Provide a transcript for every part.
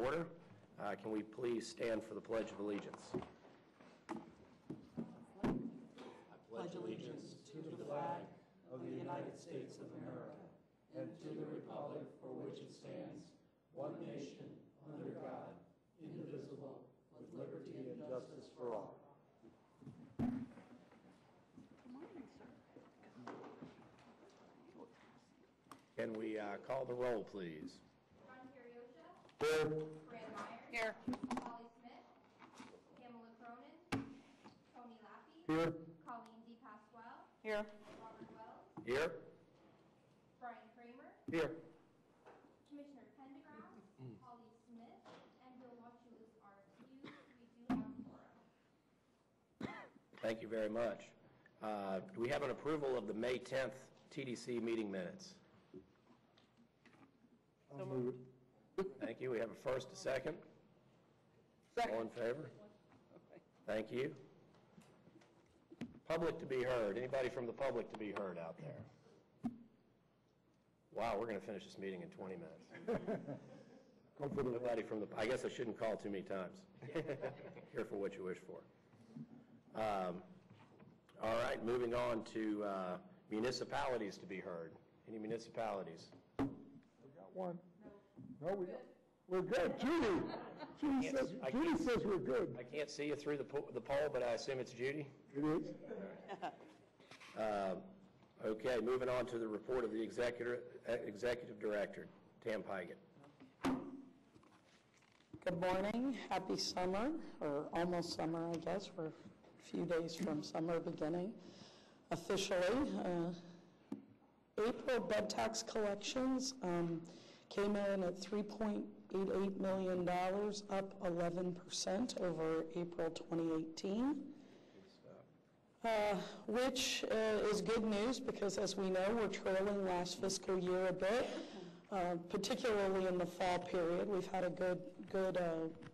order. Can we please stand for the Pledge of Allegiance? I pledge allegiance to the flag of the United States of America and to the republic for which it stands, one nation, under God, indivisible, with liberty and justice for all. Good morning, sir. Can we call the roll, please? Here. Fran Myers. Here. Holly Smith. Pamela Cronin. Tony Lappy. Here. Colleen DePasquale. Here. Robert Wells. Here. Brian Kramer. Here. Commissioner Pendergrass. Holly Smith. And Bill Wachulus are excused. We do have a quorum. Thank you very much. Do we have an approval of the May 10th TDC meeting minutes? I'll move it. Thank you. We have a first, a second. Second. All in favor? Thank you. Public to be heard. Anybody from the public to be heard out there? Wow, we're going to finish this meeting in 20 minutes. Go for the Nobody from the, I guess I shouldn't call too many times. Here for what you wish for. All right, moving on to municipalities to be heard. Any municipalities? We got one. No, we're good. Judy says we're good. I can't see you through the poll, but I assume it's Judy? It is. Okay, moving on to the report of the executive director, Tam Pygott. Good morning. Happy summer, or almost summer, I guess. We're a few days from summer beginning. Officially, April bed tax collections came in at $3.88 million, up 11% over April 2018. Which is good news because, as we know, we're trailing last fiscal year a bit, particularly in the fall period. We've had a good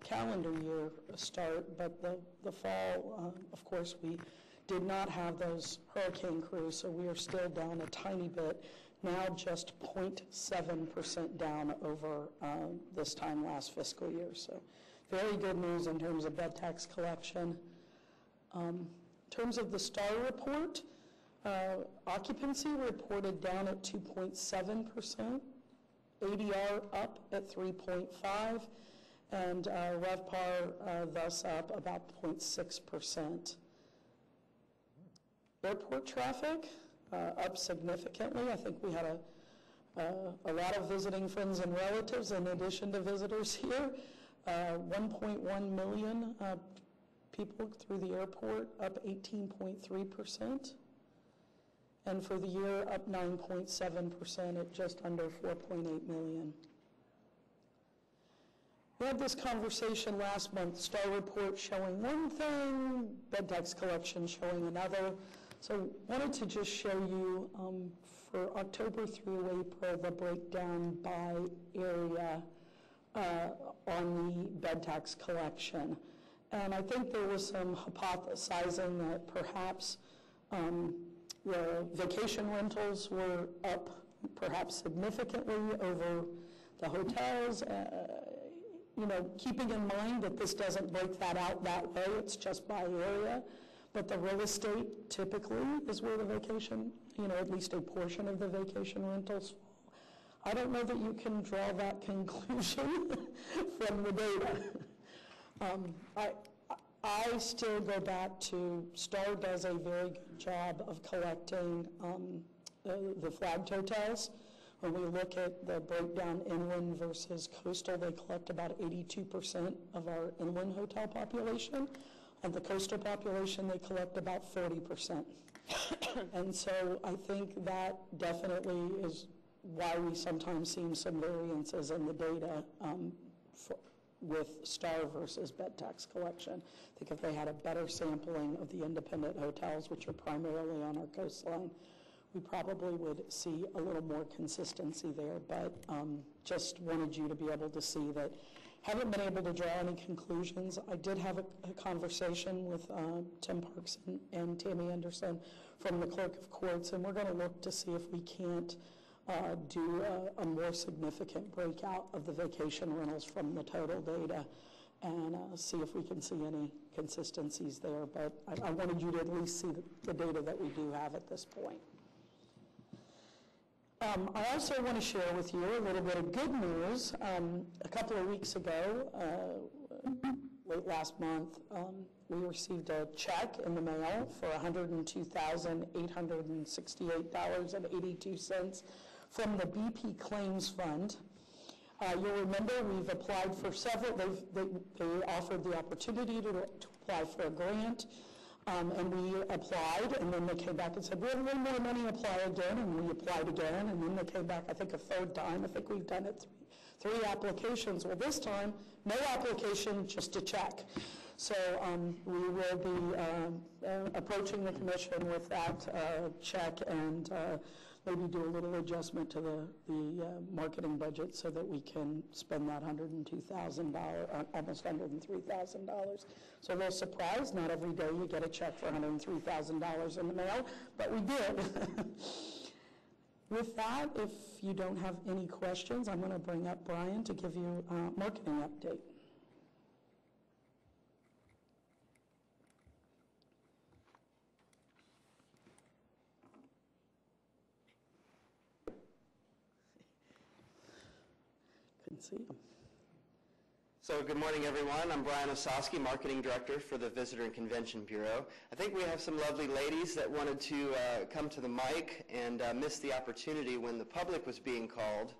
calendar year start, but the fall, of course, we did not have those hurricane crews, so we are still down a tiny bit, now just 0.7% down over this time last fiscal year. So very good news in terms of bed tax collection. In terms of the STAR report, occupancy reported down at 2.7%, ADR up at 3.5%, and RevPAR thus up about 0.6%. Airport traffic up significantly. I think we had a lot of visiting friends and relatives in addition to visitors here. 1.1 million people through the airport, up 18.3%. And for the year, up 9.7% at just under 4.8 million. We had this conversation last month, STAR report showing one thing, bed tax collection showing another. So wanted to just show you for October through April, the breakdown by area on the bed tax collection. And I think there was some hypothesizing that perhaps the vacation rentals were up perhaps significantly over the hotels, keeping in mind that this doesn't break that out that way, it's just by area. But the real estate typically is where the vacation, at least a portion of the vacation rentals fall. I don't know that you can draw that conclusion from the data. I still go back to STAR does a very good job of collecting the flagged hotels. When we look at the breakdown inland versus coastal, they collect about 82% of our inland hotel population. Of the coastal population, they collect about 40%. And so I think that definitely is why we sometimes see some variances in the data with STAR versus bed tax collection. I think if they had a better sampling of the independent hotels, which are primarily on our coastline, we probably would see a little more consistency there. But just wanted you to be able to see that. Haven't been able to draw any conclusions. I did have a conversation with Tim Parks and Tammy Anderson from the Clerk of Courts, and we're going to look to see if we can't do a more significant breakout of the vacation rentals from the total data and see if we can see any consistencies there. But I wanted you to at least see the data that we do have at this point. I also want to share with you a little bit of good news. A couple of weeks ago, late last month, we received a check in the mail for $102,868.82 from the BP Claims Fund. You'll remember we've applied for several, they offered the opportunity to apply for a grant, and we applied, and then they came back and said, we have a little more money, apply again, and we applied again, and then they came back, I think, a third time. I think we've done it three applications. Well, this time, no application, just a check. So we will be approaching the commission with that check and maybe do a little adjustment to the marketing budget so that we can spend that $102,000, almost $103,000. So a little surprise, not every day you get a check for $103,000 in the mail, but we did. With that, if you don't have any questions, I'm going to bring up Brian to give you a marketing update. Couldn't see him. So good morning, everyone. I'm Brian Osowski, Marketing Director for the Visitor and Convention Bureau. I think we have some lovely ladies that wanted to come to the mic and missed the opportunity when the public was being called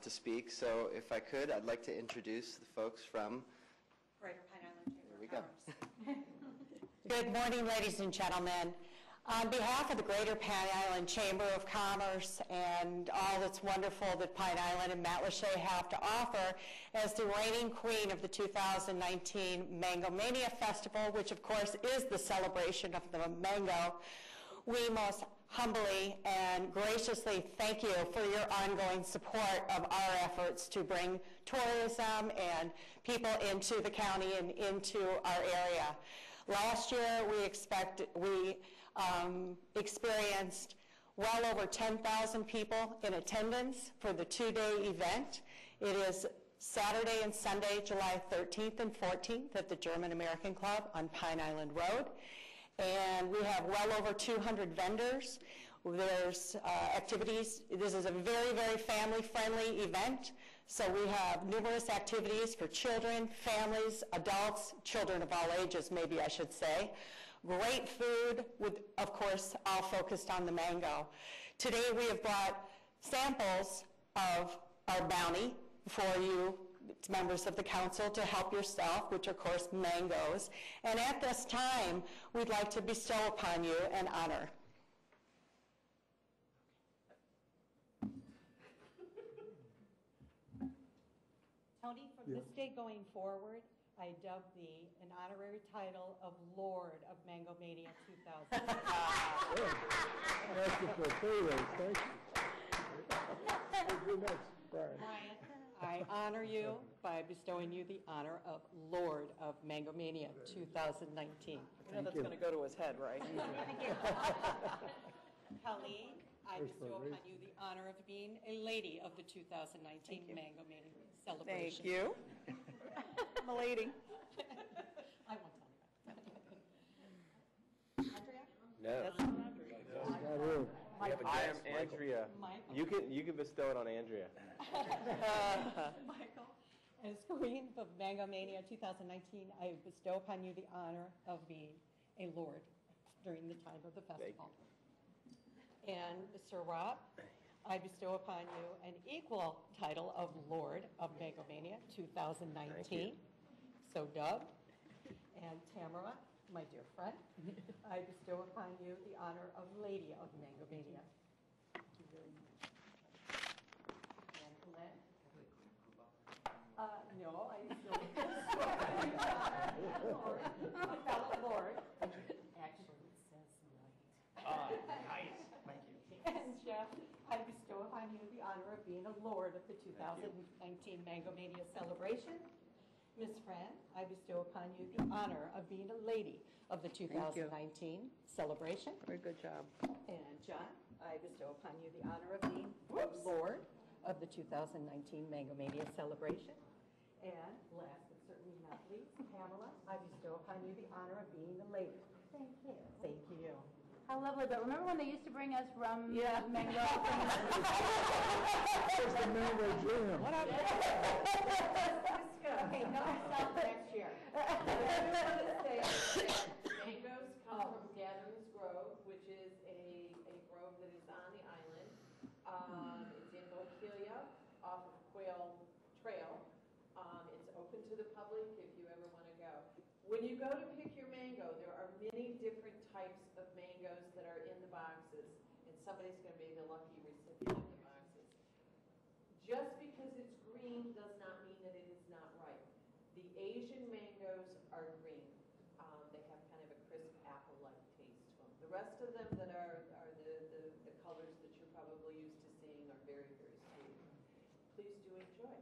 to speak. So if I could, I'd like to introduce the folks from Greater Pine Island Chamber There we of Commerce. Good morning, ladies and gentlemen. On behalf of the Greater Pine Island Chamber of Commerce and all that's wonderful that Pine Island and Matlacha have to offer, as the reigning queen of the 2019 Mango Mania Festival, which of course is the celebration of the mango, we most humbly and graciously thank you for your ongoing support of our efforts to bring tourism and people into the county and into our area. Last year, we experienced well over 10,000 people in attendance for the two-day event. It is Saturday and Sunday, July 13th and 14th at the German American Club on Pine Island Road. And we have well over 200 vendors. There's activities. This is a very, very family-friendly event. So we have numerous activities for children, families, adults, children of all ages, maybe I should say. Great food, with, of course, all focused on the mango. Today we have brought samples of our bounty for you, members of the council, to help yourself, which are, of course, mangoes. And at this time, we'd like to bestow upon you an honor. Tony, from this day going forward, I dub thee an honorary title of Lord of Mango Mania 2000. That's the first. Thank you. Who's next, Brian? Brian, I honor you by bestowing you the honor of Lord of Mango Mania 2019. You know that's going to go to his head, right? Colleen, I bestow upon you the honor of being a lady of the 2019 Mango Mania celebration. Thank you. I'm a lady. I won't tell you. Andrea? No. That's not Andrea. Not here. We have a I guest, am Michael. Andrea. Michael. You can bestow it on Andrea. Michael, as Queen of Mango Mania 2019, I bestow upon you the honor of being a Lord during the time of the festival. And Sir Rob, I bestow upon you an equal title of Lord of Mango Mania 2019. So Doug and Tamara, my dear friend, I bestow upon you the honor of Lady of Mango Mania. Thank you very much. And Glenn? No, I still Lord, a fellow Lord. Actually, it says Knight. Nice. Thank you. And Jeff, I bestow upon you the honor of being a Lord of the 2019 Mango Mania celebration. Miss Fran, I bestow upon you the honor of being a lady of the 2019 celebration. Very good job. And John, I bestow upon you the honor of being Lord of the 2019 Mango Mania celebration. And last but certainly not least, Pamela, I bestow upon you the honor of being the lady. Thank you. Thank you. How lovely, but remember when they used to bring us rum? Yeah. Mango? There's the mango jam. What up? Okay, no myself next year. Mangoes come from Gatherings Grove, which is a grove that is on the island. It's in Bokeelia off of Quail Trail. It's open to the public if you ever want to go. When you go to pick your mango, there are many different types of mangoes that are in the boxes, and somebody's going to be the lucky recipient of the boxes. Just because it's green does not mean that it is not ripe. The Asian mangoes are green. They have kind of a crisp apple-like taste to them. The rest of them that are the colors that you're probably used to seeing are very, very sweet. Please do enjoy.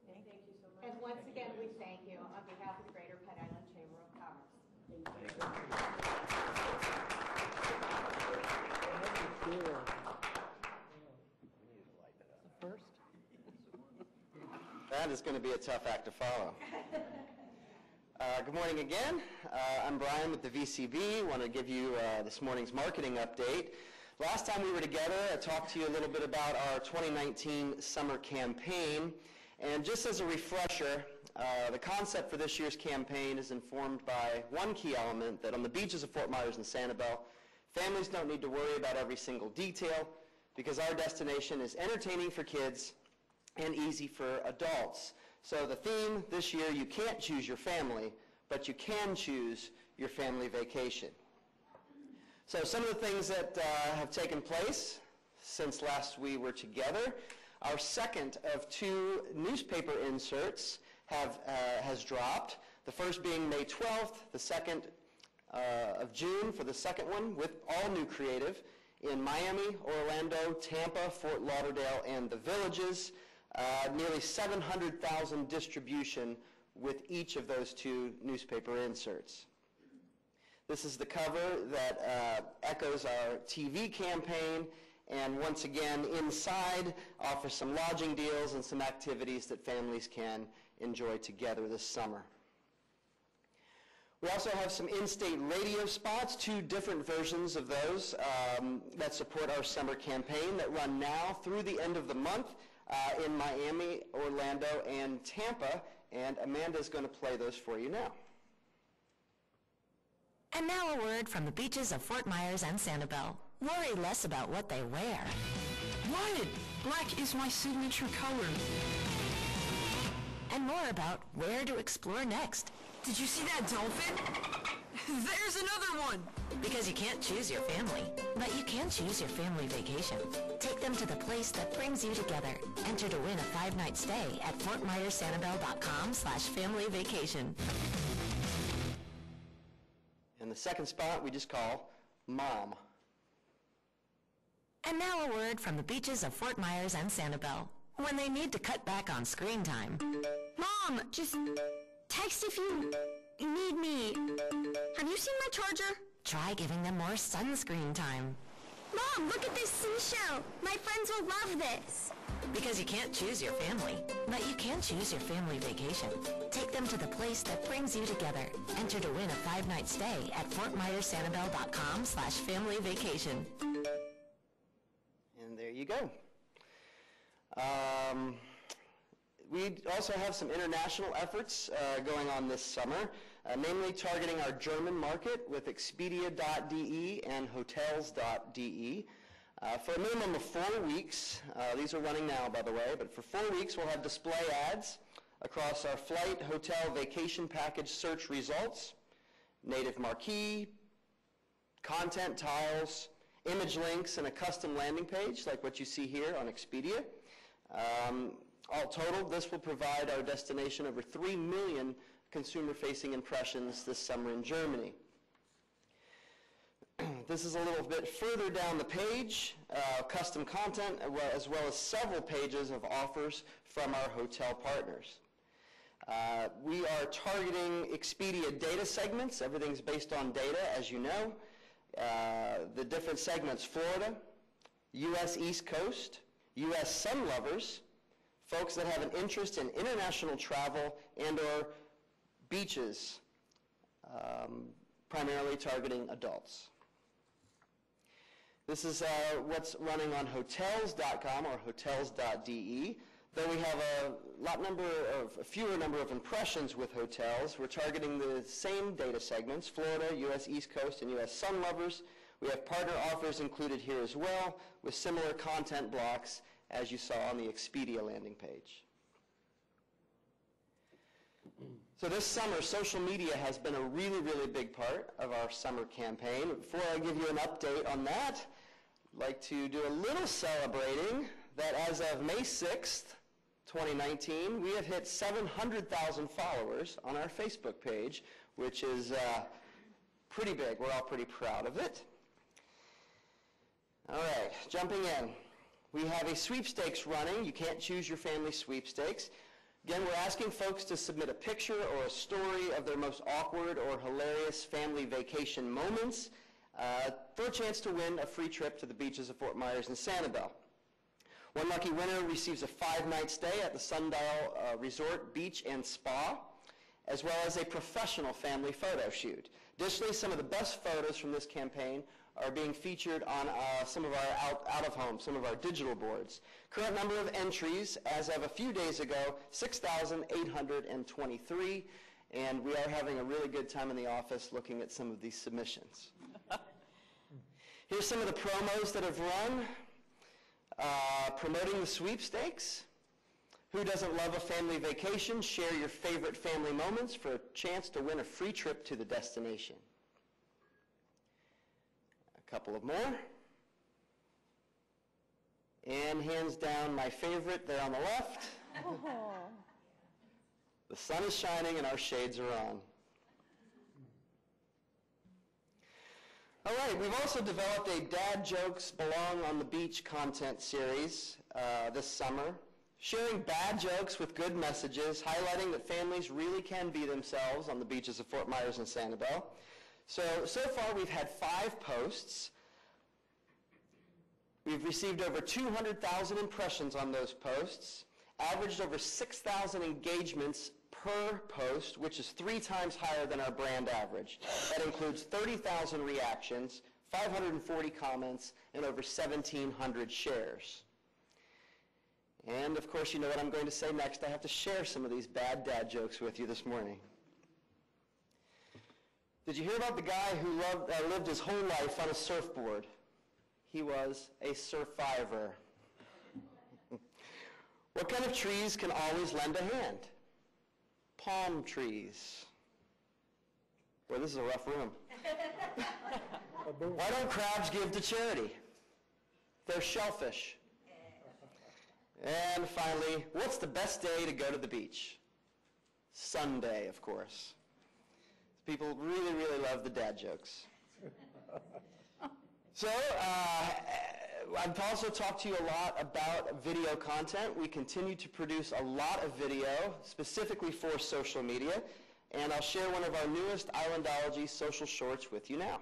And thank you so much. And once again, we thank you on behalf of the Greater Penn Island Chamber of Commerce. First? That is going to be a tough act to follow. Good morning again. I'm Brian with the VCB. Want to give you this morning's marketing update. Last time we were together, I talked to you a little bit about our 2019 summer campaign. And just as a refresher, the concept for this year's campaign is informed by one key element, that on the beaches of Fort Myers and Sanibel, families don't need to worry about every single detail, because our destination is entertaining for kids and easy for adults. So the theme this year, you can't choose your family, but you can choose your family vacation. So some of the things that have taken place since last we were together, our second of two newspaper inserts has dropped. The first being May 12th, the second of June for the second one, with all new creative in Miami, Orlando, Tampa, Fort Lauderdale, and the Villages. Nearly 700,000 distribution with each of those two newspaper inserts. This is the cover that echoes our TV campaign, and once again, inside offers some lodging deals and some activities that families can enjoy together this summer. We also have some in-state radio spots, two different versions of those that support our summer campaign that run now through the end of the month in Miami, Orlando, and Tampa, and Amanda's going to play those for you now. And now a word from the beaches of Fort Myers and Sanibel. Worry less about what they wear. What? Black is my signature color. And more about where to explore next. Did you see that dolphin? There's another one! Because you can't choose your family, but you can choose your family vacation. Take them to the place that brings you together. Enter to win a 5-night stay at FortMyersSanibel.com/familyvacation. And the second spot we just call Mom. And now a word from the beaches of Fort Myers and Sanibel. When they need to cut back on screen time. Mom, just text if you need me. Have you seen my charger? Try giving them more sunscreen time. Mom, look at this seashell. My friends will love this. Because you can't choose your family, but you can choose your family vacation. Take them to the place that brings you together. Enter to win a 5-night stay at FortMyersSanibel.com/familyvacation. And there you go. We also have some international efforts going on this summer, namely targeting our German market with Expedia.de and Hotels.de. For a minimum of 4 weeks, these are running now, by the way, but for 4 weeks we'll have display ads across our flight, hotel, vacation package search results, native marquee, content tiles, image links, and a custom landing page like what you see here on Expedia. All total, this will provide our destination over 3 million consumer-facing impressions this summer in Germany. This is a little bit further down the page, custom content, as well as several pages of offers from our hotel partners. We are targeting Expedia data segments. Everything's based on data, as you know. The different segments: Florida, U.S. East Coast, U.S. sun lovers, folks that have an interest in international travel and or beaches, primarily targeting adults. This is what's running on hotels.com or hotels.de. Though we have a fewer number of impressions with hotels, we're targeting the same data segments, Florida, U.S. East Coast, and U.S. sun lovers. We have partner offers included here as well, with similar content blocks as you saw on the Expedia landing page. So this summer, social media has been a really, really big part of our summer campaign. Before I give you an update on that, I'd like to do a little celebrating that as of May 6th, 2019, we have hit 700,000 followers on our Facebook page, which is pretty big. We're all pretty proud of it. All right, jumping in. We have a sweepstakes running. You can't choose your family sweepstakes. Again, we're asking folks to submit a picture or a story of their most awkward or hilarious family vacation moments for a chance to win a free trip to the beaches of Fort Myers and Sanibel. One lucky winner receives a 5-night stay at the Sundial Resort Beach and Spa, as well as a professional family photo shoot. Additionally, some of the best photos from this campaign are being featured on some of our out-of-home, some of our digital boards. Current number of entries, as of a few days ago, 6,823, and we are having a really good time in the office looking at some of these submissions. Here's some of the promos that have run, promoting the sweepstakes. Who doesn't love a family vacation? Share your favorite family moments for a chance to win a free trip to the destination. A couple of more. And hands down, my favorite there on the left. The sun is shining and our shades are on. All right, we've also developed a Dad Jokes Belong on the Beach content series this summer, sharing bad jokes with good messages, highlighting that families really can be themselves on the beaches of Fort Myers and Sanibel. So far we've had 5 posts. We've received over 200,000 impressions on those posts, averaged over 6,000 engagements per post, which is 3 times higher than our brand average. That includes 30,000 reactions, 540 comments, and over 1,700 shares. And of course, you know what I'm going to say next. I have to share some of these bad dad jokes with you this morning. Did you hear about the guy who lived his whole life on a surfboard? He was a survivor. What kind of trees can always lend a hand? Palm trees. Boy, this is a rough room. Why don't crabs give to charity? They're shellfish. And finally, what's the best day to go to the beach? Sunday, of course. People really, really love the dad jokes. So, I've also talked to you a lot about video content. We continue to produce a lot of video, specifically for social media, and I'll share one of our newest Islandology social shorts with you now.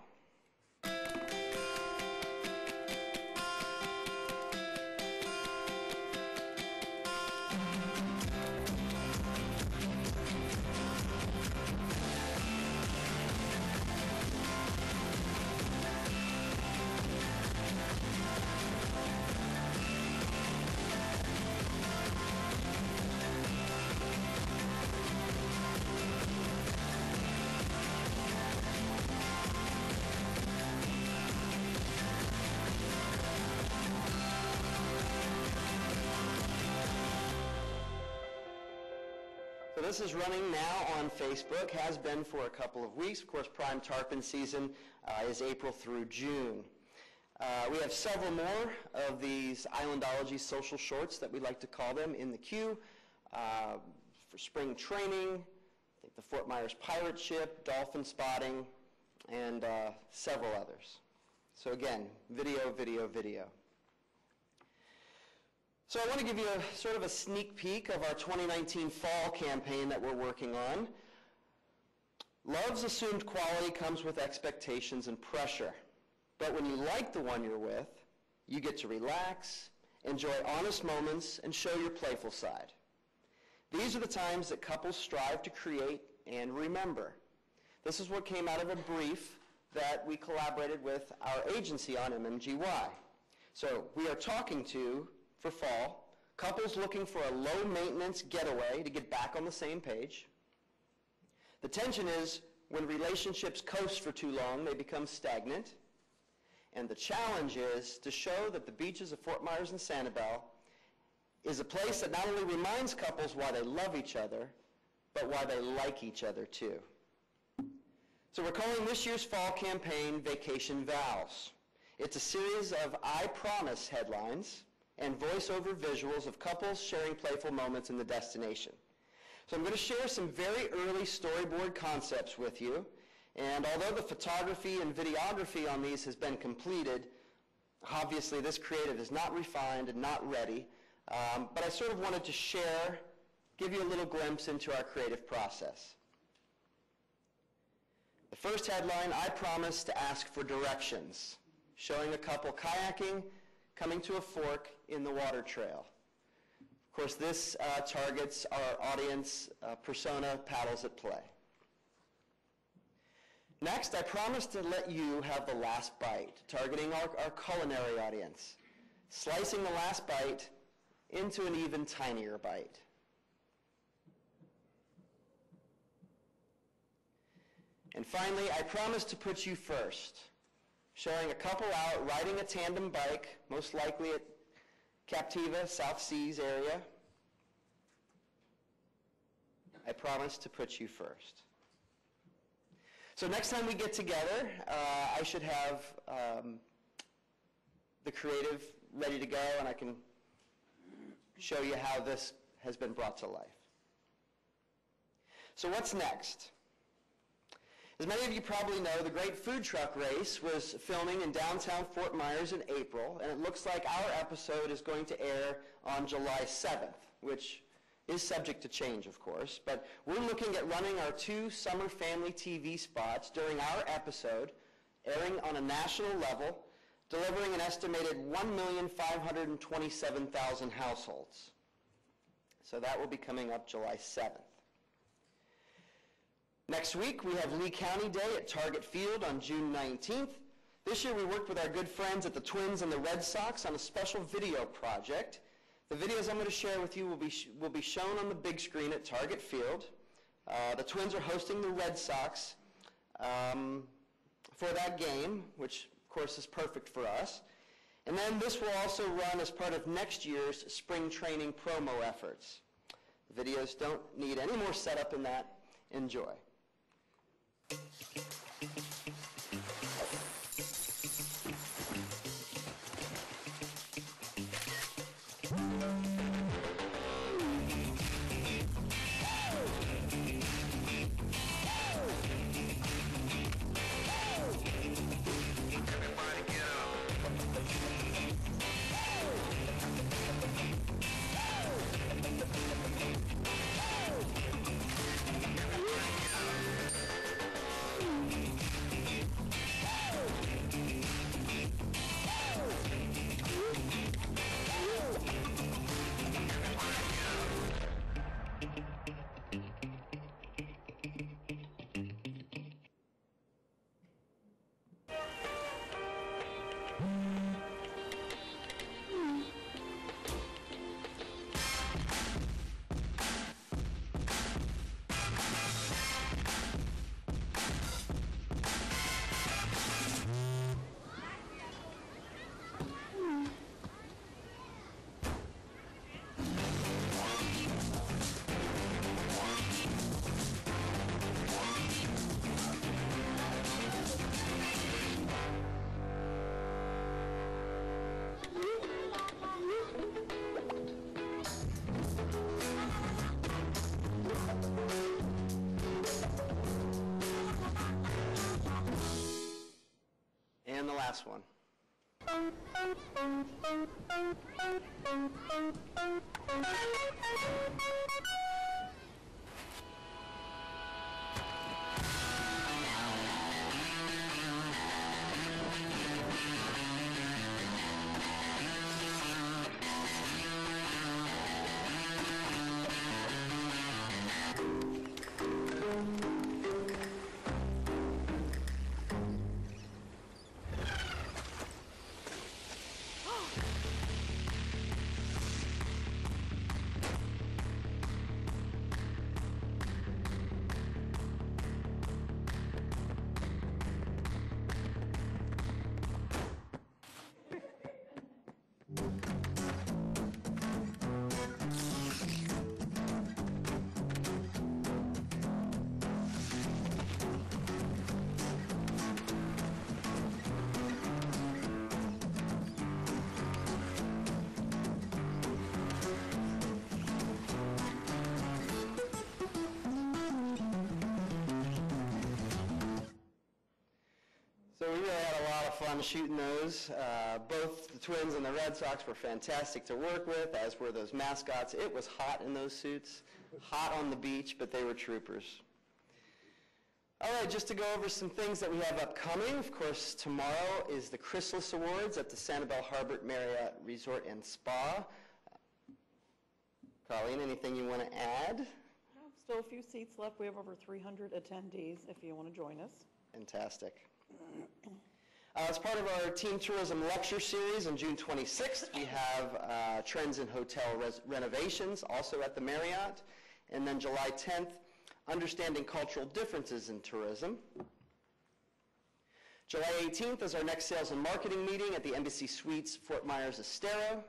So this is running now on Facebook, has been for a couple of weeks. Of course, prime tarpon season is April through June. We have several more of these Islandology social shorts that we like to call them in the queue for spring training, I think the Fort Myers pirate ship, dolphin spotting, and several others. So again, video, video, video. So I want to give you a sort of a sneak peek of our 2019 fall campaign that we're working on. Love's assumed quality comes with expectations and pressure. But when you like the one you're with, You get to relax, enjoy honest moments, and show your playful side. These are the times that couples strive to create and remember. This is what came out of a brief that we collaborated with our agency on, MMGY. So we are talking to, for fall, couples looking for a low-maintenance getaway to get back on the same page. The tension is when relationships coast for too long, they become stagnant. And the challenge is to show that the beaches of Fort Myers and Sanibel is a place that not only reminds couples why they love each other, but why they like each other too. So we're calling this year's fall campaign Vacation Vows. It's a series of I Promise headlines and voiceover visuals of couples sharing playful moments in the destination. So I'm going to share some very early storyboard concepts with you. And although the photography and videography on these has been completed, obviously this creative is not refined and not ready. But I sort of wanted to share, give you a little glimpse into our creative process. The first headline, I Promise to Ask for Directions, showing a couple kayaking, coming to a fork in the water trail. Of course, this targets our audience persona, paddles at play. Next, I promise to let you have the last bite, targeting our culinary audience, slicing the last bite into an even tinier bite. And finally, I promise to put you first, showing a couple out riding a tandem bike, most likely at Captiva, South Seas area. I promise to put you first. So next time we get together, I should have the creative ready to go, and I can show you how this has been brought to life. So what's next? As many of you probably know, the Great Food Truck Race was filming in downtown Fort Myers in April, and it looks like our episode is going to air on July 7th, which is subject to change, of course. But we're looking at running our 2 summer family TV spots during our episode, airing on a national level, delivering an estimated 1,527,000 households. So that will be coming up July 7th. Next week, we have Lee County Day at Target Field on June 19th. This year, we worked with our good friends at the Twins and the Red Sox on a special video project. The videos I'm going to share with you will be shown on the big screen at Target Field. The Twins are hosting the Red Sox for that game, which, of course, is perfect for us. And then this will also run as part of next year's spring training promo efforts. The videos don't need any more setup than that. Enjoy. And the last one. fun shooting those. Both the Twins and the Red Sox were fantastic to work with, as were those mascots. It was hot in those suits, hot on the beach, but they were troopers. All right, just to go over some things that we have upcoming. Of course, tomorrow is the Chrysalis Awards at the Sanibel Harbor Marriott Resort and Spa. Colleen, anything you want to add? Still a few seats left. We have over 300 attendees if you want to join us. Fantastic. As part of our Team Tourism Lecture Series on June 26th, we have Trends in Hotel Renovations, also at the Marriott. And then July 10th, Understanding Cultural Differences in Tourism. July 18th is our next sales and marketing meeting at the Embassy Suites Fort Myers Estero.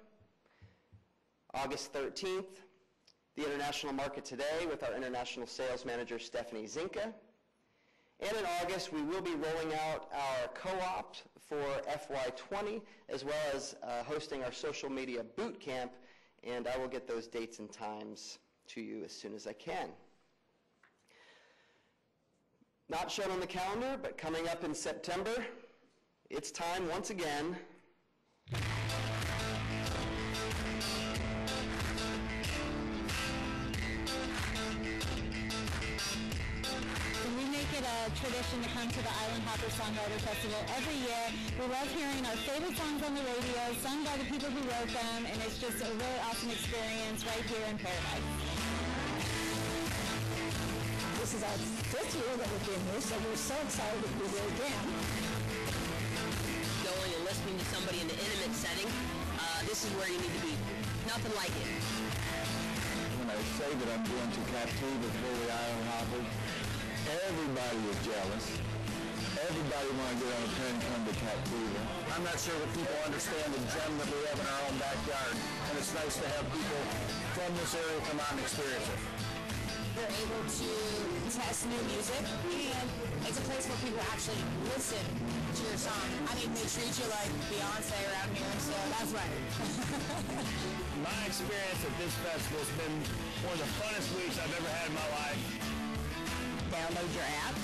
August 13th, the International Market Today with our International Sales Manager, Stephanie Zinka. And in August, we will be rolling out our co-op for FY20, as well as hosting our social media boot camp, and I will get those dates and times to you as soon as I can. Not shown on the calendar, but coming up in September, it's time once again a tradition to come to the Island Hopper Songwriter Festival every year. We love hearing our favorite songs on the radio, sung by the people who wrote them, and it's just a really awesome experience right here in Paradise. This is our 5th year that we've been here, so we're so excited to be here again. Going and listening to somebody in an intimate setting, this is where you need to be. Nothing like it. When I say that I'm going to Captiva for the Island Hoppers, everybody is jealous. Everybody want to get on a plane and come to Captiva. I'm not sure that people understand the gem that we have in our own backyard, and it's nice to have people from this area come out and experience it. We're able to test new music, and it's a place where people actually listen to your song. I mean, they treat you like Beyonce around here, so that's right. My experience at this festival has been one of the funnest weeks I've ever had in my life. Download your app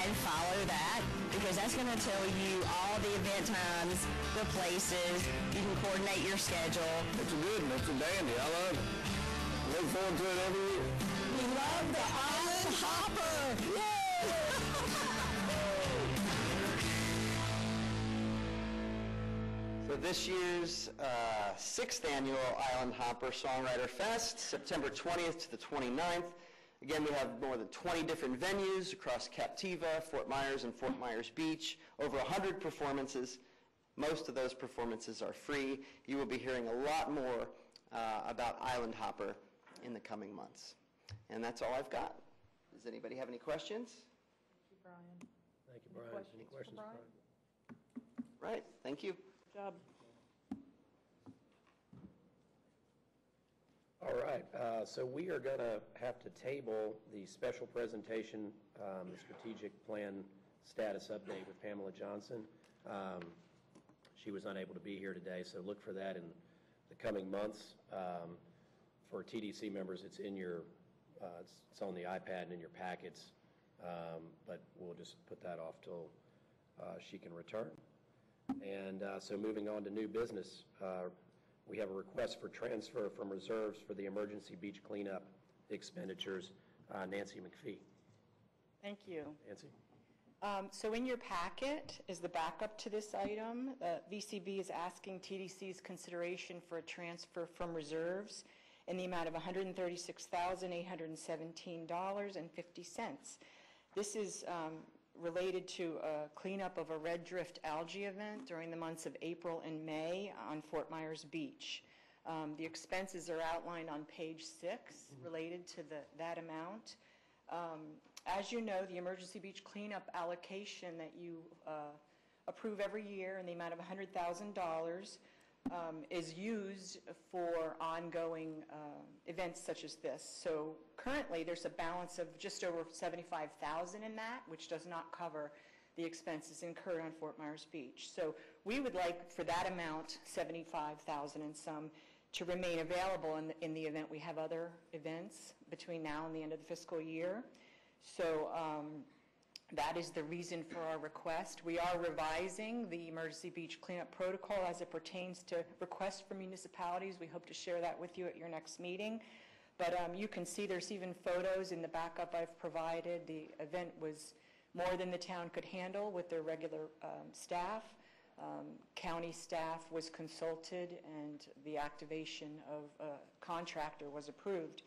and follow that, because that's going to tell you all the event times, the places. You can coordinate your schedule. It's a good one. It's a dandy. I love it. Look forward to it every year. We love the Island Hopper. Yay! So this year's 6th annual Island Hopper Songwriter Fest, September 20th to the 29th. Again, we have more than 20 different venues across Captiva, Fort Myers, and Fort Myers Beach. Over 100 performances. Most of those performances are free. You will be hearing a lot more about Island Hopper in the coming months. And that's all I've got. Does anybody have any questions? Thank you, Brian. Thank you, Brian. Any questions, for Brian? Right, thank you. Good job. All right, so we are going to have to table the special presentation, the strategic plan status update with Pamela Johnson. She was unable to be here today, so look for that in the coming months. For TDC members, it's in your, it's on the iPad and in your packets, but we'll just put that off till she can return. And so moving on to new business, we have a request for transfer from reserves for the emergency beach cleanup expenditures. Nancy McPhee. Thank you. Nancy. So in your packet is the backup to this item. VCB is asking TDC's consideration for a transfer from reserves in the amount of $136,817.50. This is related to a cleanup of a red drift algae event during the months of April and May on Fort Myers Beach. The expenses are outlined on page 6 related to that amount. As you know, the emergency beach cleanup allocation that you approve every year in the amount of $100,000 is used for ongoing events such as this. So currently there's a balance of just over $75,000 in that, which does not cover the expenses incurred on Fort Myers Beach. So we would like for that amount, $75,000 and some, to remain available in the event we have other events between now and the end of the fiscal year. So That is the reason for our request. We are revising the emergency beach cleanup protocol as it pertains to requests from municipalities. We hope to share that with you at your next meeting. But you can see there's even photos in the backup I've provided. The event was more than the town could handle with their regular staff. County staff was consulted, and the activation of a contractor was approved.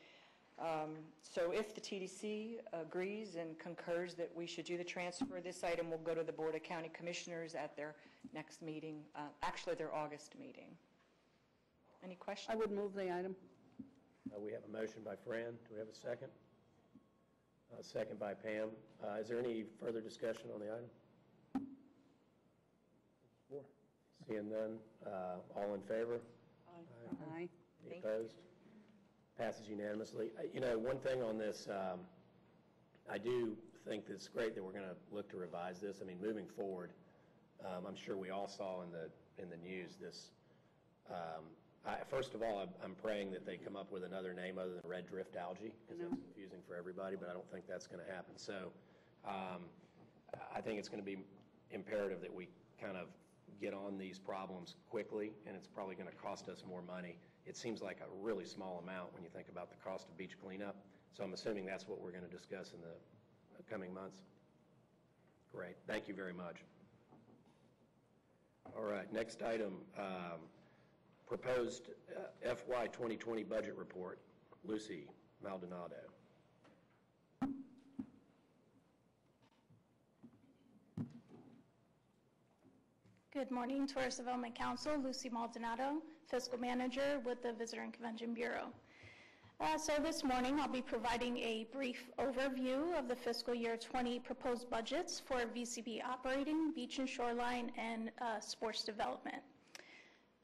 So if the TDC agrees and concurs that we should do the transfer, this item will go to the Board of County Commissioners at their next meeting, actually their August meeting. Any questions? I would move the item. We have a motion by Fran. Do we have a second? Second by Pam. Is there any further discussion on the item? Seeing none, all in favor? Aye. Any opposed? Passes unanimously. You know, one thing on this, I do think it's great that we're going to look to revise this. I mean, moving forward, I'm sure we all saw in the news this. First of all, I'm praying that they come up with another name other than red drift algae, because that's confusing for everybody, but I don't think that's going to happen. So I think it's going to be imperative that we kind of get on these problems quickly, and it's probably going to cost us more money. It seems like a really small amount when you think about the cost of beach cleanup. So I'm assuming that's what we're going to discuss in the coming months. Great. Thank you very much. All right. Next item, proposed FY 2020 budget report. Lucy Maldonado. Good morning, Tourist Development Council. Lucy Maldonado, Fiscal Manager with the Visitor and Convention Bureau. So this morning I'll be providing a brief overview of the fiscal year 20 proposed budgets for VCB operating, beach and shoreline, and sports development.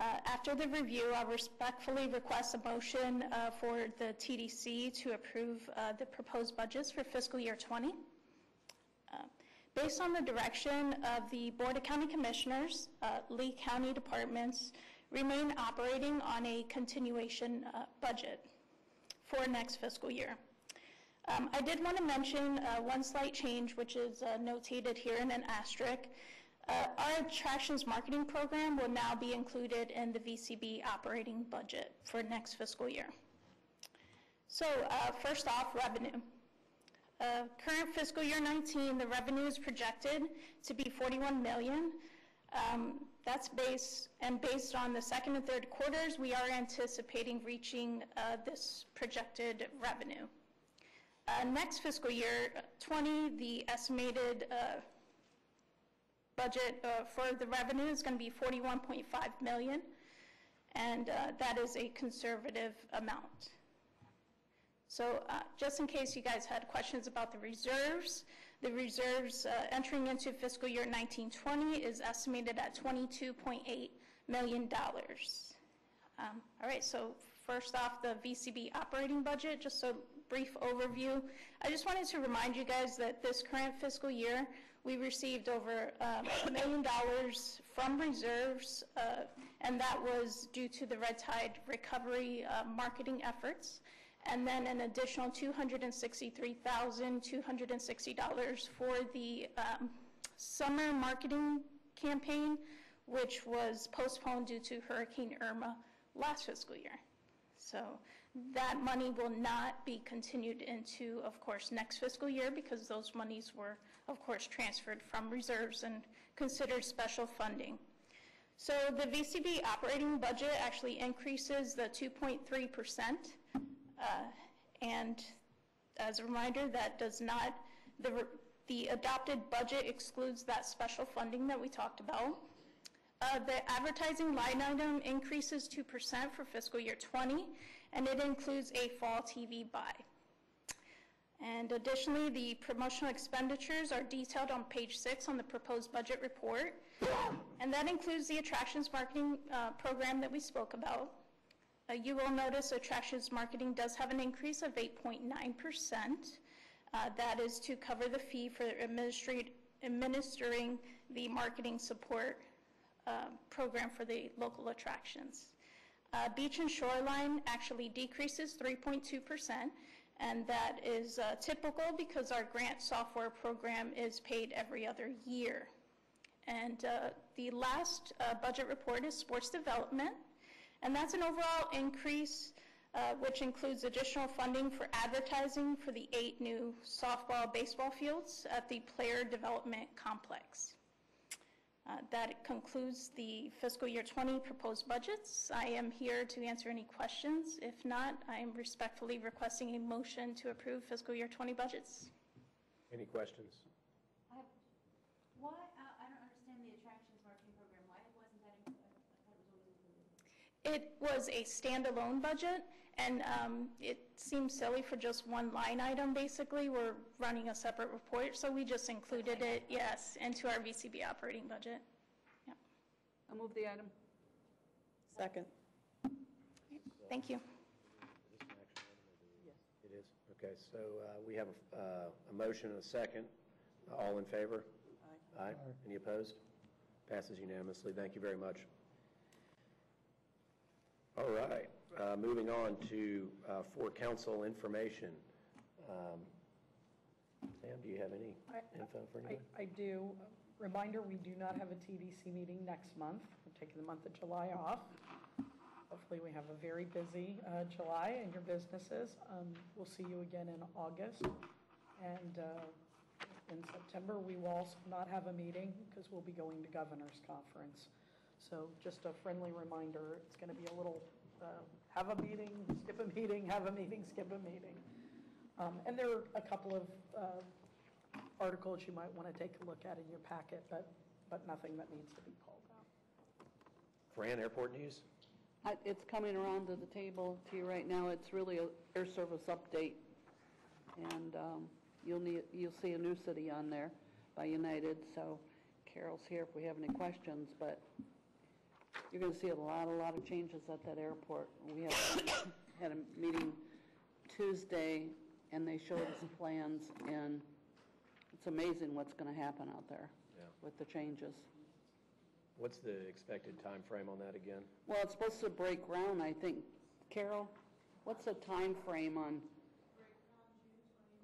After the review, I'll respectfully request a motion for the TDC to approve the proposed budgets for fiscal year 20. Based on the direction of the Board of County Commissioners, Lee County departments remain operating on a continuation budget for next fiscal year. I did want to mention one slight change, which is notated here in an asterisk. Our attractions marketing program will now be included in the VCB operating budget for next fiscal year. So first off, revenue. Current fiscal year 19, the revenue is projected to be $41 million. That's based on the second and third quarters, we are anticipating reaching this projected revenue. Next fiscal year 20, the estimated budget for the revenue is going to be $41.5 million, and that is a conservative amount. So just in case you guys had questions about the reserves entering into fiscal year 1920 is estimated at $22.8 million. All right, so first off, the VCB operating budget, just a brief overview. I just wanted to remind you guys that this current fiscal year, we received over $1 million from reserves, and that was due to the Red Tide recovery marketing efforts. And then an additional $263,260 for the summer marketing campaign, which was postponed due to Hurricane Irma last fiscal year. So that money will not be continued into, of course, next fiscal year, because those monies were, of course, transferred from reserves and considered special funding. So the VCB operating budget actually increases the 2.3%. And as a reminder, that does not, the adopted budget excludes that special funding that we talked about. The advertising line item increases 2% for fiscal year 20, and it includes a fall TV buy. And additionally, the promotional expenditures are detailed on page 6 on the proposed budget report. And that includes the attractions marketing program that we spoke about. You will notice attractions marketing does have an increase of 8.9%. That is to cover the fee for administering the marketing support program for the local attractions. Beach and shoreline actually decreases 3.2%, And that is typical because our grant software program is paid every other year. And the last budget report is sports development, and that's an overall increase which includes additional funding for advertising for the 8 new softball, baseball fields at the Player Development Complex. That concludes the fiscal year 20 proposed budgets. I am here to answer any questions. If not, I am respectfully requesting a motion to approve fiscal year 20 budgets. Any questions? Why, I don't understand the attractions marketing program. Why wasn't that included? I thought it was always included. It was a standalone budget, and it seems silly for just one line item, basically. We're running a separate report, so we just included it, yes, into our VCB operating budget. Yeah. I'll move the item. Second. Thank you. Yes. It is? Okay, so we have a motion and a second. All in favor? Aye. Aye. Any opposed? Passes unanimously. Thank you very much. All right. Moving on to for council information. Sam, do you have any info for anybody? I do. Reminder, we do not have a TDC meeting next month. We're taking the month of July off. Hopefully we have a very busy July in your businesses. We'll see you again in August. And in September, we will also not have a meeting because we'll be going to Governor's Conference. So just a friendly reminder, it's going to be a little have a meeting, skip a meeting, have a meeting, skip a meeting. And there are a couple of articles you might want to take a look at in your packet, but nothing that needs to be called out. Fran, airport news? It's coming around to the table to you right now. It's really an air service update. And you'll see a new city on there by United. So Carol's here if we have any questions, but you're going to see a lot of changes at that airport. We had a meeting Tuesday, and they showed us plans, and it's amazing what's going to happen out there with the changes. What's the expected time frame on that again? Well, it's supposed to break ground, I think. Carol, what's the time frame on?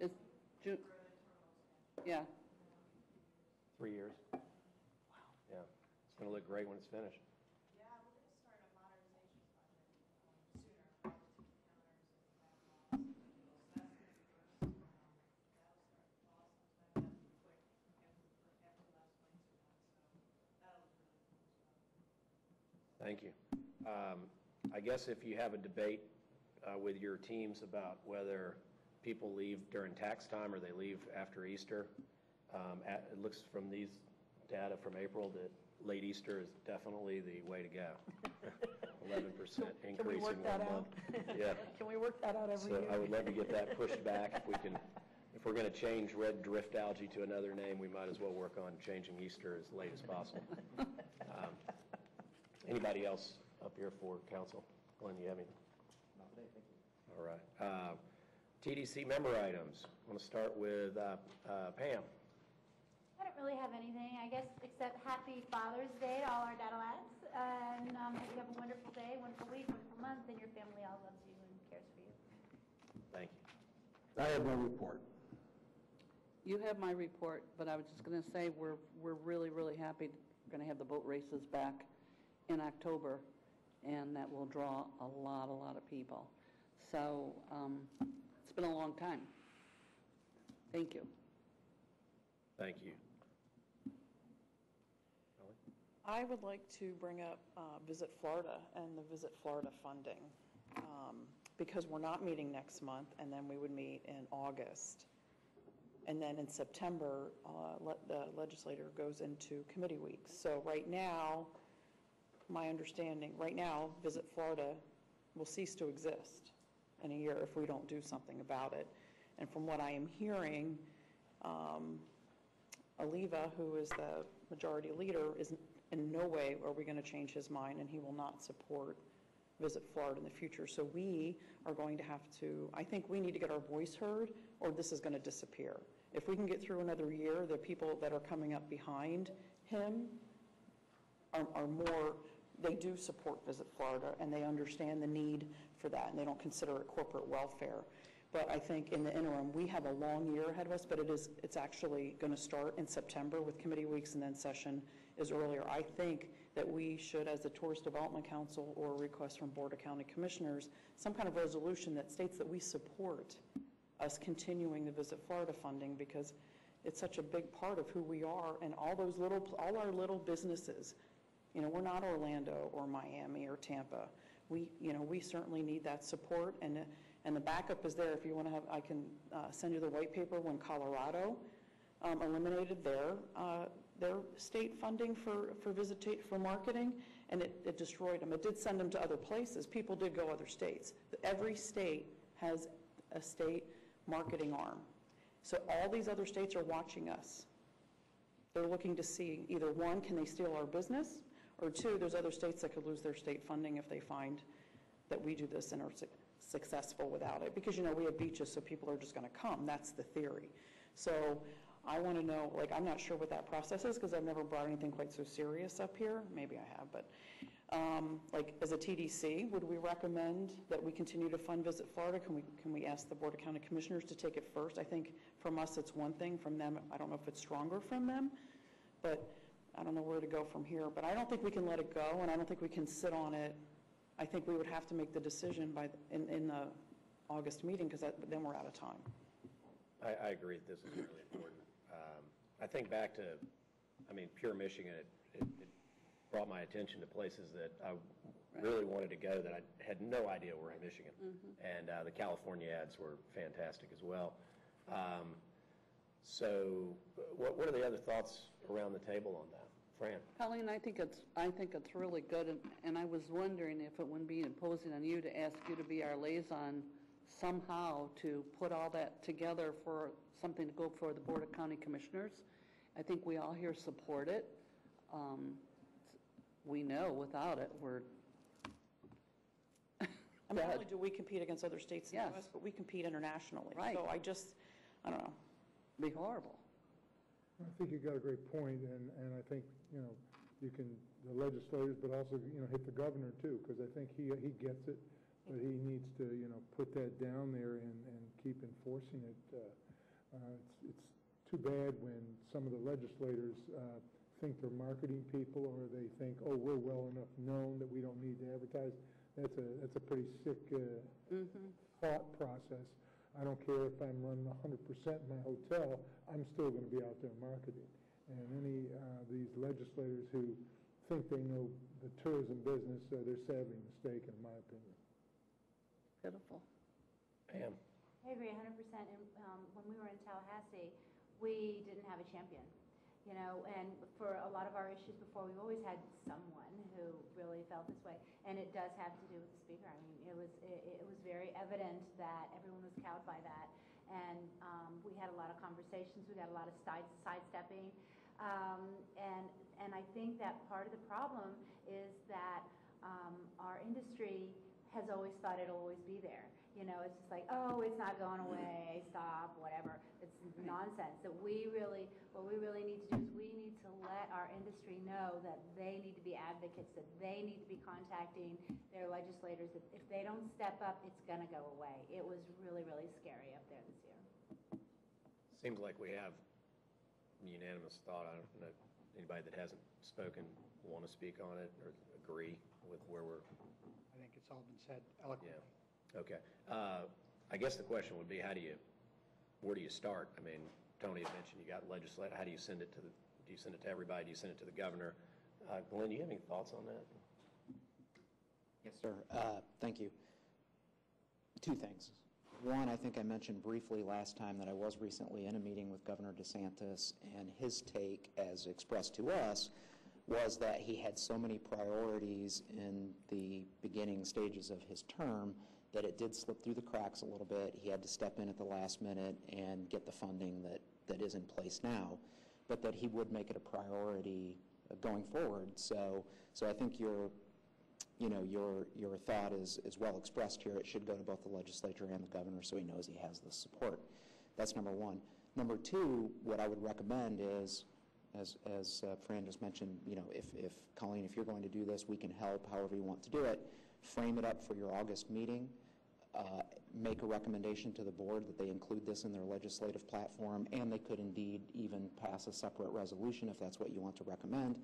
Is June? Yeah. 3 years. Wow. Yeah. It's going to look great when it's finished. Thank you. I guess if you have a debate with your teams about whether people leave during tax time or they leave after Easter, it looks from these data from April that late Easter is definitely the way to go. 11% increase Can we work in that 1 out? month. Yeah. Can we work that out every year? I would love to get that pushed back. If we're going to change red drift algae to another name, we might as well work on changing Easter as late as possible. Anybody else up here for council? Glenn, you have anything? Not today, thank you. All right. TDC member items. I want to start with Pam. I don't really have anything, I guess, except happy Father's Day to all our dad-o-lads. And hope you have a wonderful day, wonderful week, wonderful month, and your family all loves you and cares for you. Thank you. I have no report. You have my report, but I was just going to say we're really, really happy. We're going to have the boat races back in October, and that will draw a lot of people. So it's been a long time. Thank you. Thank you. I would like to bring up Visit Florida and the Visit Florida funding because we're not meeting next month, and then we would meet in August. And then in September, the legislature goes into committee weeks. So right now, my understanding, Visit Florida will cease to exist in a year if we don't do something about it. And from what I am hearing, Aliva, who is the majority leader, is in no way are we going to change his mind, and he will not support Visit Florida in the future. So we are going to have to, I think we need to get our voice heard, or this is going to disappear. If we can get through another year, the people that are coming up behind him are more, they do support Visit Florida, and they understand the need for that, and they don't consider it corporate welfare. But I think in the interim, we have a long year ahead of us, but it's actually going to start in September with committee weeks, and then session is earlier. I think that we should, as the Tourist Development Council or a request from Board of County Commissioners, some kind of resolution that states that we support us continuing the Visit Florida funding, because it's such a big part of who we are, and all our little businesses. You know, we're not Orlando or Miami or Tampa. We certainly need that support, and the backup is there. If you want to have, I can send you the white paper when Colorado eliminated their state funding for marketing, and it destroyed them. It did send them to other places. People did go other states. Every state has a state marketing arm. So all these other states are watching us. They're looking to see either, one, can they steal our business, or two, there's other states that could lose their state funding if they find that we do this and are successful without it. Because, we have beaches, so people are just going to come. That's the theory. So I want to know, I'm not sure what that process is, because I've never brought anything quite so serious up here. Maybe I have, but as a TDC, would we recommend that we continue to fund Visit Florida? Can we ask the Board of County Commissioners to take it first? I think from us it's one thing. From them, I don't know if it's stronger from them, but I don't know where to go from here. But I don't think we can let it go, and I don't think we can sit on it. I think we would have to make the decision in the August meeting, because then we're out of time. I agree that this is really important. I think back to, Pure Michigan, it brought my attention to places that I really wanted to go that I had no idea were in Michigan. And the California ads were fantastic as well. So what are the other thoughts around the table on that? Fran? Colleen, I think it's really good, and I was wondering if it wouldn't be imposing on you to ask you to be our liaison somehow to put all that together for something to go for the Board of County Commissioners. I think we all here support it. We know without it, we're... Not only do we compete against other states in the U.S., but we compete internationally. Right. So I don't know. It'd be horrible. I think you got a great point, and I think, you can, the legislators, but also, hit the governor too, because I think he gets it, but he needs to, put that down there and keep enforcing it. It's too bad when some of the legislators think they're marketing people, or they think, oh, we're well enough known that we don't need to advertise. That's a pretty sick thought process. I don't care if I'm running 100% in my hotel, I'm still going to be out there marketing. And any these legislators who think they know the tourism business, they're sadly mistaken, in my opinion. Pitiful. Pam? I agree 100%. And when we were in Tallahassee, we didn't have a champion. And for a lot of our issues before, we've always had someone who really felt this way, and it does have to do with the speaker. It was very evident that everyone was cowed by that, and we had a lot of conversations. We got a lot of sidestepping, and I think that part of the problem is that our industry has always thought it'll always be there. It's just like, oh, it's not going away, stop, whatever. It's nonsense. What we really need to do is we need to let our industry know that they need to be advocates, that they need to be contacting their legislators. That if they don't step up, it's going to go away. It was really, really scary up there this year. Seems like we have unanimous thought. I don't know anybody that hasn't spoken want to speak on it or agree with where we're. I think it's all been said eloquently. Yeah. Okay. I guess the question would be, where do you start? Tony had mentioned you got legislative. How do you send it to do you send it to everybody? Do you send it to the governor? Glenn, do you have any thoughts on that? Yes, sir. Thank you. Two things. One, I think I mentioned briefly last time that I was recently in a meeting with Governor DeSantis, and his take, as expressed to us, was that he had so many priorities in the beginning stages of his term that it did slip through the cracks a little bit. He had to step in at the last minute and get the funding that is in place now, but that he would make it a priority going forward. So I think your thought is well expressed here. It should go to both the legislature and the governor so he knows he has the support. That's number one. Number two, what I would recommend is, as Fran just mentioned, if Colleen, if you're going to do this, we can help however you want to do it. Frame it up for your August meeting. make a recommendation to the board that they include this in their legislative platform, and they could indeed even pass a separate resolution if that's what you want to recommend.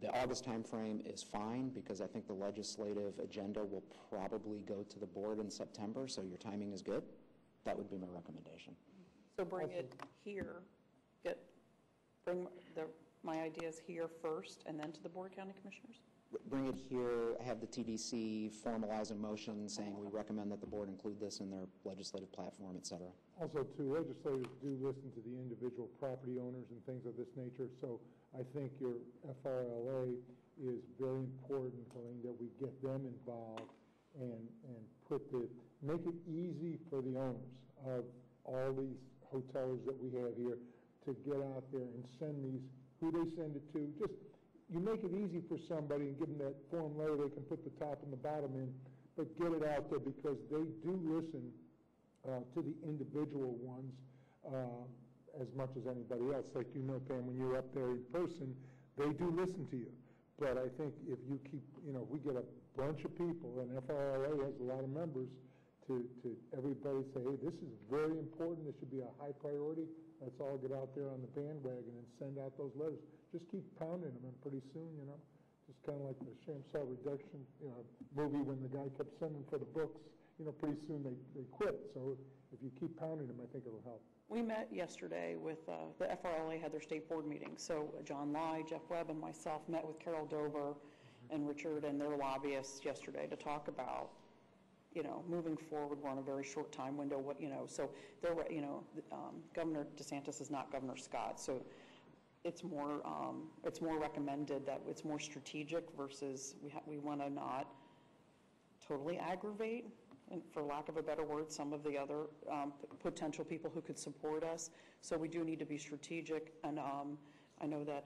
The August timeframe is fine because I think the legislative agenda will probably go to the board in September, so your timing is good. That would be my recommendation. So bring it here, bring my ideas here first and then to the Board of County Commissioners? Bring it here, have the TDC formalize a motion saying we recommend that the board include this in their legislative platform, et cetera. Also, too, legislators do listen to the individual property owners and things of this nature, so I think your FRLA is very important, Colleen, that we get them involved and make it easy for the owners of all these hotels that we have here to get out there and send these, who they send it to. Just, you make it easy for somebody and give them that form letter they can put the top and the bottom in, but get it out there because they do listen to the individual ones as much as anybody else. Like you know, Pam, when you're up there in person, they do listen to you. But I think if you keep, if we get a bunch of people, and FRLA has a lot of members, to everybody say, hey, this is very important, this should be a high priority, let's all get out there on the bandwagon and send out those letters. Just keep pounding them, and pretty soon, just kind of like the sham salt reduction movie when the guy kept sending for the books, pretty soon they quit. So if you keep pounding them, I think it'll help. We met yesterday with, the FRLA had their state board meeting, so John Lai, Jeff Webb, and myself met with Carol Dover and Richard and their lobbyists yesterday to talk about, moving forward. We're on a very short time window, so they're, Governor DeSantis is not Governor Scott, so it's more recommended that it's more strategic versus we want to not totally aggravate, and for lack of a better word, some of the other potential people who could support us. So we do need to be strategic, and I know that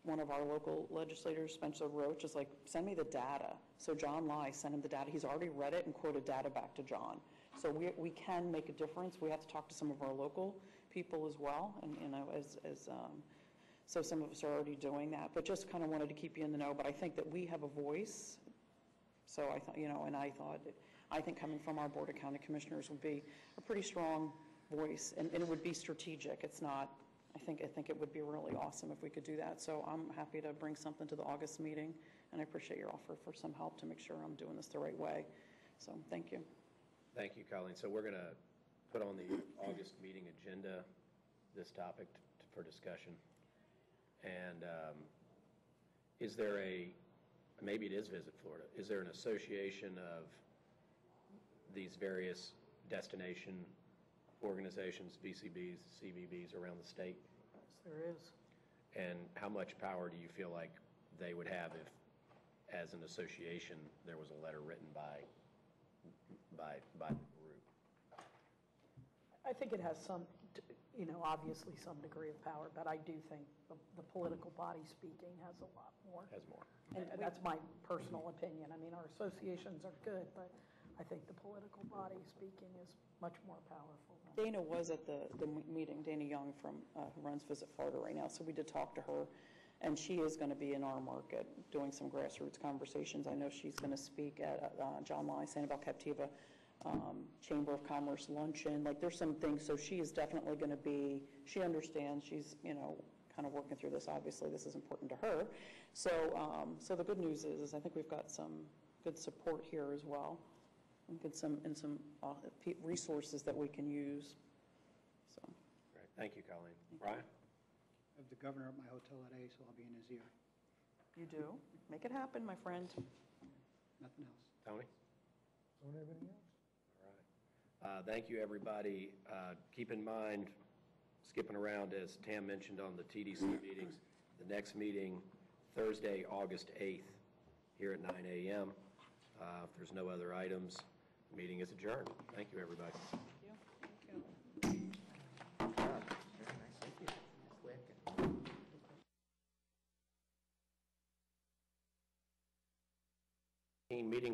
one of our local legislators, Spencer Roach, is like, send me the data. So John Lai sent him the data. He's already read it and quoted data back to John. So we can make a difference. We have to talk to some of our local people as well, and so some of us are already doing that. But just kind of wanted to keep you in the know. But I think that we have a voice. So I thought, and I think coming from our Board of County Commissioners would be a pretty strong voice, and it would be strategic. It's not. I think it would be really awesome if we could do that. So I'm happy to bring something to the August meeting, and I appreciate your offer for some help to make sure I'm doing this the right way. So thank you. Thank you, Colleen. So we're going to put on the August meeting agenda this topic for discussion. And is there maybe it is Visit Florida, is there an association of these various destination organizations, VCBs, CBBs around the state? Yes, there is. And how much power do you feel like they would have if, as an association, there was a letter written by the group? I think it has some, obviously some degree of power, but I do think the political body speaking has a lot more. Has more. And that's my personal opinion. I mean, our associations are good, but I think the political body speaking is much more powerful. Dana was at the meeting, Dana Young who runs Visit Florida right now, so we did talk to her, and she is going to be in our market doing some grassroots conversations. I know she's going to speak at John Lai, Sanibel Captiva Chamber of Commerce luncheon. Like, there's some things, so she is definitely going to be, she understands, she's, kind of working through this. Obviously, this is important to her. So, so the good news is I think we've got some good support here as well, and some resources that we can use. So, great. Thank you, Colleen. Brian? I have the governor at my hotel today, so I'll be in his ear. You do? Make it happen, my friend. Nothing else. Tony? Don't have anything else? All right. Thank you, everybody. Keep in mind, skipping around, as Tam mentioned on the TDC meetings, the next meeting, Thursday, August 8th, here at 9 a.m. If there's no other items, the meeting is adjourned. Thank you, everybody. Meeting